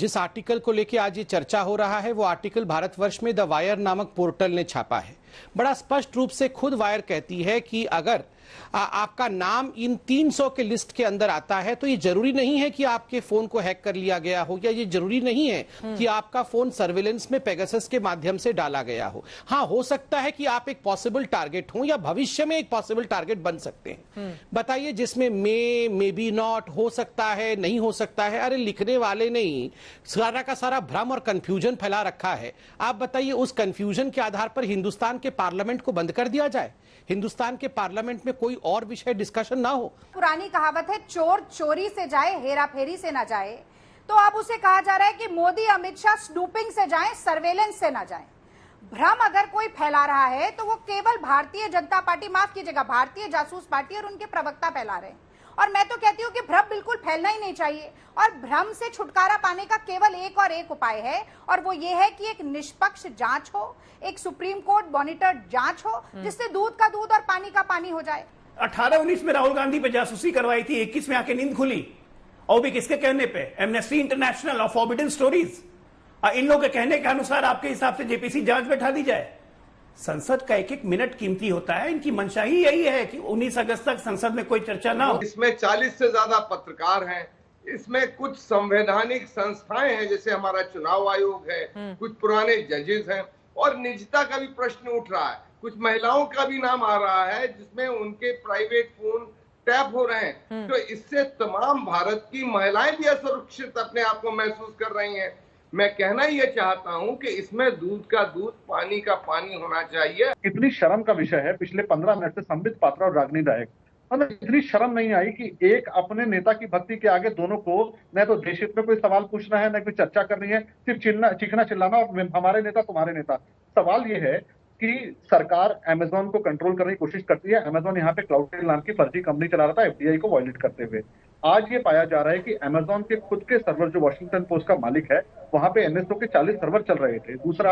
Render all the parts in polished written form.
जिस आर्टिकल को लेकर आज ये चर्चा हो रहा है वो आर्टिकल भारतवर्ष में द वायर नामक पोर्टल ने छापा है। बड़ा स्पष्ट रूप से खुद वायर कहती है कि अगर आपका नाम इन 300 के लिस्ट के अंदर आता है तो ये जरूरी नहीं है कि आपके फोन को हैक कर लिया गया हो, या ये जरूरी नहीं है कि आपका फोन सर्विलेंस में पेगासस के माध्यम से डाला गया हो। हाँ, हो सकता है कि आप एक पॉसिबल टारगेट हो या भविष्य में एक पॉसिबल टारगेट बन सकते हैं। बताइए, जिसमें मे बी नॉट, हो सकता है, नहीं हो सकता है। अरे लिखने वाले ने ही सारा का सारा भ्रम और कंफ्यूजन फैला रखा है। आप बताइए, उस कंफ्यूजन के आधार पर हिंदुस्तान के पार्लियामेंट को बंद कर दिया जाए, हिंदुस्तान के पार्लियामेंट में कोई और विषय डिस्कशन ना हो। पुरानी कहावत है, चोर चोरी से जाए, हेरा फेरी से ना जाए। तो अब उसे कहा जा रहा है कि मोदी अमित शाह स्नूपिंग से जाएं, सर्वेलेंस से ना जाएं। भ्रम अगर कोई फैला रहा है तो वो केवल भारतीय जनता पार्टी, माफ कीजिएगा, भारतीय जासूस पार्टी और उनके प्रवक्ता फैला रहे हैं। और मैं तो कहती हूँ कि भ्रम बिल्कुल फैलना ही नहीं चाहिए, और भ्रम से छुटकारा पाने का केवल एक और एक उपाय है, और वो ये है कि एक निष्पक्ष जांच हो, एक सुप्रीम कोर्ट मॉनिटर्ड जांच हो, जिससे दूध का दूध और पानी का पानी हो जाए। 18-19 में राहुल गांधी पे जासूसी करवाई थी, 21 में आके नींद खुली, और भी किसके कहने पे? एमनेस्टी इंटरनेशनल और फॉरबिडन स्टोरीज। इन लोगों के कहने के अनुसार आपके हिसाब से जेपीसी जांच बैठा दी जाए। संसद का एक एक मिनट कीमती होता है। इनकी मंशा ही यही है कि 19 अगस्त तक संसद में कोई चर्चा ना हो। इसमें 40 से ज्यादा पत्रकार हैं, इसमें कुछ संवैधानिक संस्थाएं हैं, जैसे हमारा चुनाव आयोग है, कुछ पुराने जजेस हैं, और निजता का भी प्रश्न उठ रहा है। कुछ महिलाओं का भी नाम आ रहा है जिसमें उनके प्राइवेट फोन टैप हो रहे हैं। तो इससे तमाम भारत की महिलाएं भी असुरक्षित अपने आप को महसूस कर रही हैं। मैं कहना ये चाहता हूं कि इसमें दूध का दूध, पानी का पानी होना चाहिए। इतनी शर्म का विषय है, पिछले 15 मिनट से संबित पात्रा और रागिनी नायक, मतलब इतनी शर्म नहीं आई कि एक अपने नेता की भक्ति के आगे दोनों को न तो देश हित में कोई सवाल पूछना है, न कोई चर्चा करनी है, सिर्फ चीखना चिल्लाना और हमारे नेता तुम्हारे नेता। सवाल ये है कि सरकार अमेजॉन को कंट्रोल करने की कोशिश करती है। अमेजॉन यहाँ पे क्लाउड नाम की फर्जी कंपनी चला रहा था एफडीआई को वायलेट करते हुए। आज ये पाया जा रहा है कि अमेजॉन के खुद के सर्वर, जो वॉशिंगटन पोस्ट का मालिक है, वहां पे एनएसओ के 40 सर्वर चल रहे थे। दूसरा,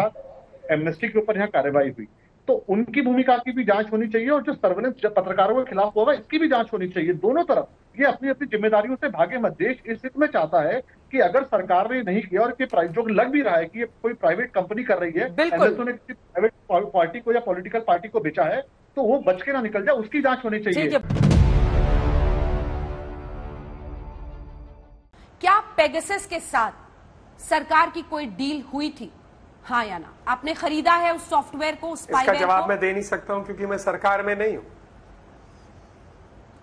एमनेस्टी के ऊपर यहाँ कार्रवाई हुई, तो उनकी भूमिका की भी जांच होनी चाहिए, और जो सर्वेलेंस जब पत्रकारों के खिलाफ हुआ इसकी भी जांच होनी चाहिए। दोनों तरफ ये अपनी अपनी जिम्मेदारियों से भागे मत। देश इस हित में चाहता है कि अगर सरकार ने नहीं किया, और जो लग भी रहा है कि ये कोई प्राइवेट कंपनी कर रही है, एनएसओ ने किसी प्राइवेट पार्टी को या पॉलिटिकल पार्टी को बेचा है, तो वो बच के ना निकल जाए, उसकी जांच होनी चाहिए। क्या पेगासस के साथ सरकार की कोई डील हुई थी, हाँ या ना? आपने खरीदा है उस सॉफ्टवेयर को, उस स्पाईवेयर को? इसका जवाब मैं दे नहीं सकता हूं क्योंकि मैं सरकार में नहीं हूं।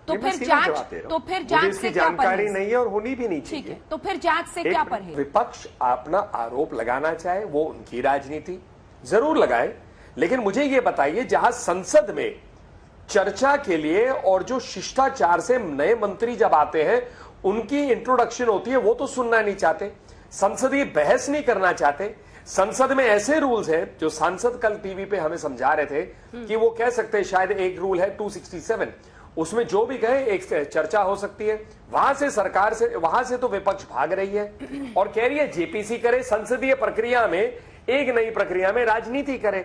तो फिर जांच से क्या जानकारी नहीं है और होनी भी नहीं चाहिए। ठीक है, तो फिर जांच से क्या परहेज? विपक्ष अपना आरोप लगाना चाहे, वो उनकी राजनीति, जरूर लगाए, लेकिन मुझे ये बताइए, जहां संसद में चर्चा के लिए और जो शिष्टाचार से नए मंत्री जब आते हैं उनकी इंट्रोडक्शन होती है, वो तो सुनना नहीं चाहते, संसदीय बहस नहीं करना चाहते। संसद में ऐसे रूल्स हैं जो सांसद कल टीवी पे हमें समझा रहे थे कि वो कह सकते हैं, शायद एक रूल है 267, उसमें जो भी कहे एक चर्चा हो सकती है। वहां से सरकार से, वहां से तो विपक्ष भाग रही है और कह रही है जेपीसी करे, संसदीय प्रक्रिया में, एक नई प्रक्रिया में राजनीति करे।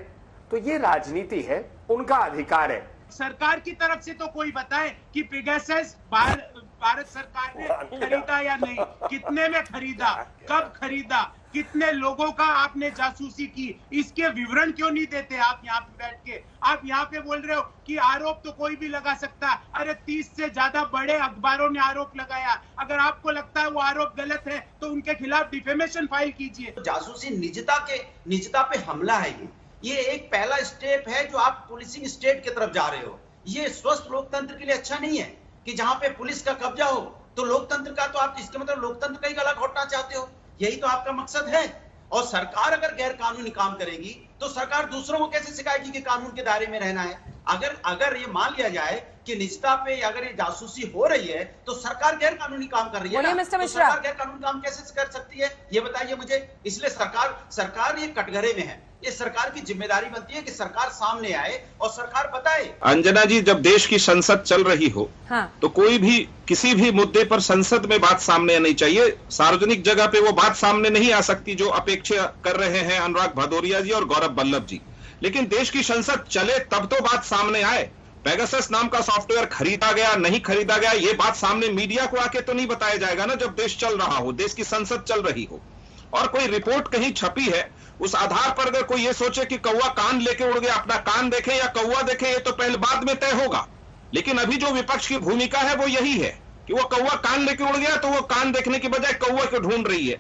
तो ये राजनीति है, उनका अधिकार है। सरकार की तरफ से तो कोई बताए कि पेगासस भारत सरकार ने खरीदा या नहीं, कितने में खरीदा, कब खरीदा, कितने लोगों का आपने जासूसी की, इसके विवरण क्यों नहीं देते आप यहाँ पे बैठ के? आप यहाँ पे बोल रहे हो कि आरोप तो कोई भी लगा सकता है। अरे 30 से ज्यादा बड़े अखबारों ने आरोप लगाया। अगर आपको लगता है वो आरोप गलत है तो उनके खिलाफ डिफेमेशन फाइल कीजिए। जासूसी निजता पे हमला है। ये एक पहला स्टेप है जो आप पुलिसिंग स्टेट की तरफ जा रहे हो। ये स्वस्थ लोकतंत्र के लिए अच्छा नहीं है कि जहां पे पुलिस का कब्जा हो तो लोकतंत्र का, तो आप इसके मतलब लोकतंत्र का ही गला घोटना चाहते हो। यही तो आपका मकसद है। और सरकार अगर गैर कानूनी काम करेगी तो सरकार दूसरों को कैसे सिखाएगी कि कानून के दायरे में रहना है? अगर ये मान लिया जाए कि निजता पे अगर ये जासूसी हो रही है तो सरकार गैर कानूनी काम कर रही है ना, तो सरकार गैर कानूनी काम कैसे कर सकती है, ये बताइए मुझे। इसलिए सरकार ये कटघरे में है। ये सरकार की जिम्मेदारी बनती है कि सरकार सामने आए और सरकार बताए। अंजना जी, जब देश की संसद चल रही हो, हाँ, तो कोई भी किसी भी मुद्दे पर संसद में बात सामने आनी चाहिए। सार्वजनिक जगह पे वो बात सामने नहीं आ सकती जो अपेक्षा कर रहे हैं अनुराग भदौरिया जी और गौरव वल्लभ जी। लेकिन देश की संसद चले तब तो बात सामने आए। पेगासस नाम का सॉफ्टवेयर खरीदा गया, नहीं खरीदा गया, ये बात सामने मीडिया को आके तो नहीं बताया जाएगा ना, जब देश चल रहा हो, देश की संसद चल रही हो। और कोई रिपोर्ट कहीं छपी है, उस आधार पर अगर कोई ये सोचे कि कौवा कान लेके उड़ गया, अपना कान देखे या कौवा देखे, ये तो पहले बाद में तय होगा। लेकिन अभी जो विपक्ष की भूमिका है वो यही है कि वो कौवा कान लेके उड़ गया तो वो कान देखने की बजाय कौवा को ढूंढ रही है।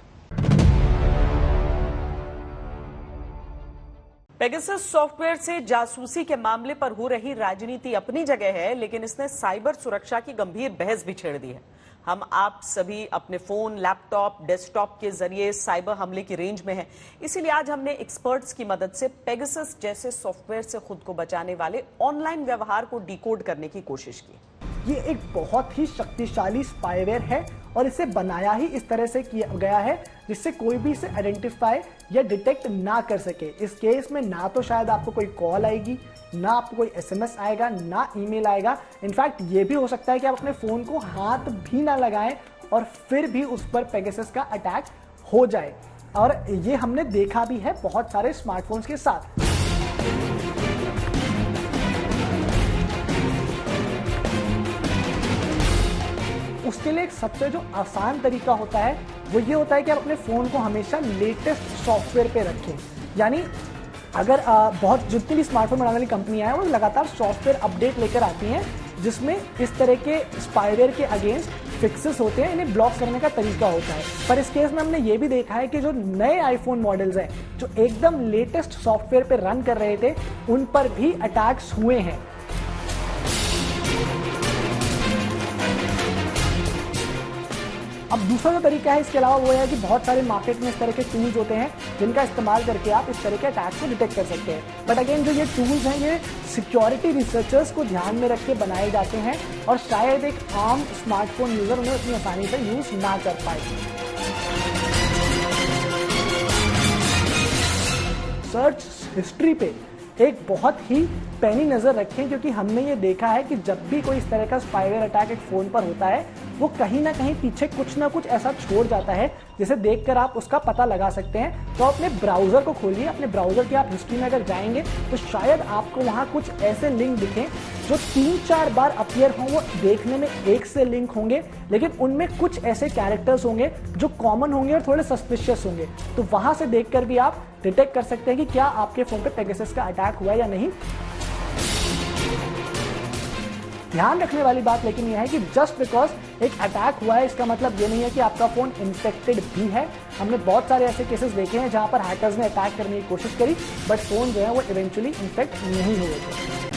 पेगासस सॉफ्टवेयर से जासूसी के मामले पर हो रही राजनीति अपनी जगह है, लेकिन इसने साइबर सुरक्षा की गंभीर बहस भी छेड़ दी है। हम आप सभी अपने फोन, लैपटॉप, डेस्कटॉप के जरिए साइबर हमले की रेंज में हैं। इसीलिए आज हमने एक्सपर्ट्स की मदद से पेगासस जैसे सॉफ्टवेयर से खुद को बचाने वाले ऑनलाइन व्यवहार को डिकोड करने की कोशिश की। ये एक बहुत ही शक्तिशाली स्पाईवेयर है और इसे बनाया ही इस तरह से किया गया है जिससे कोई भी इसे आइडेंटिफाई या डिटेक्ट ना कर सके। इस केस में ना तो शायद आपको कोई कॉल आएगी, ना आपको कोई एसएमएस आएगा, ना ईमेल आएगा। इनफैक्ट ये भी हो सकता है कि आप अपने फोन को हाथ भी ना लगाएं और फिर भी उस पर पेगासस का अटैक हो जाए। और ये हमने देखा भी है बहुत सारे स्मार्टफोन्स के साथ। उसके लिए एक सबसे जो आसान तरीका होता है वो ये होता है कि आप अपने फोन को हमेशा लेटेस्ट सॉफ्टवेयर पे रखें। यानी अगर बहुत जितनी भी स्मार्टफोन बनाने वाली कंपनियां हैं वो लगातार सॉफ्टवेयर अपडेट लेकर आती हैं जिसमें इस तरह के स्पाईवेयर के अगेंस्ट फिक्सेस होते हैं, इन्हें ब्लॉक करने का तरीका होता है। पर इस केस में हमने ये भी देखा है कि जो नए आईफोन मॉडल्स हैं जो एकदम लेटेस्ट सॉफ्टवेयर पे रन कर रहे थे उन पर भी अटैक्स हुए हैं। अब दूसरा जो तरीका है इसके अलावा वो है कि बहुत सारे मार्केट में इस तरह के टूल्स होते हैं जिनका इस्तेमाल करके आप इस तरह के अटैक को डिटेक्ट कर सकते हैं। बट अगेन जो ये टूल्स हैं ये सिक्योरिटी रिसर्चर्स को ध्यान में रख के बनाए जाते हैं और शायद एक आम स्मार्टफोन यूजर उन्हें उतनी आसानी से यूज ना कर पाए। सर्च हिस्ट्री पे एक बहुत ही पैनी नजर रखें क्योंकि हमने ये देखा है कि जब भी कोई इस तरह का स्पाईवेयर अटैक एक फोन पर होता है वो कहीं ना कहीं पीछे कुछ ना कुछ ऐसा छोड़ जाता है जिसे देखकर आप उसका पता लगा सकते हैं। तो अपने ब्राउजर को खोलिए, अपने ब्राउजर की आप हिस्ट्री में अगर जाएंगे तो शायद आपको वहां कुछ ऐसे लिंक दिखें जो 3-4 बार अपीयर हों। वो देखने में एक से लिंक होंगे लेकिन उनमें कुछ ऐसे कैरेक्टर्स होंगे जो कॉमन होंगे और थोड़े सस्पिशियस होंगे। तो वहां से देखकर भी आप डिटेक्ट कर सकते हैं कि क्या आपके फोन पे पेगासस का अटैक हुआ या नहीं। ध्यान रखने वाली बात लेकिन यह है कि जस्ट बिकॉज एक अटैक हुआ है इसका मतलब ये नहीं है कि आपका फोन इन्फेक्टेड भी है। हमने बहुत सारे ऐसे केसेस देखे हैं जहां पर हैकर्स ने अटैक करने की कोशिश करी बट फोन जो है वो इवेंचुअली इन्फेक्ट नहीं हुए थे।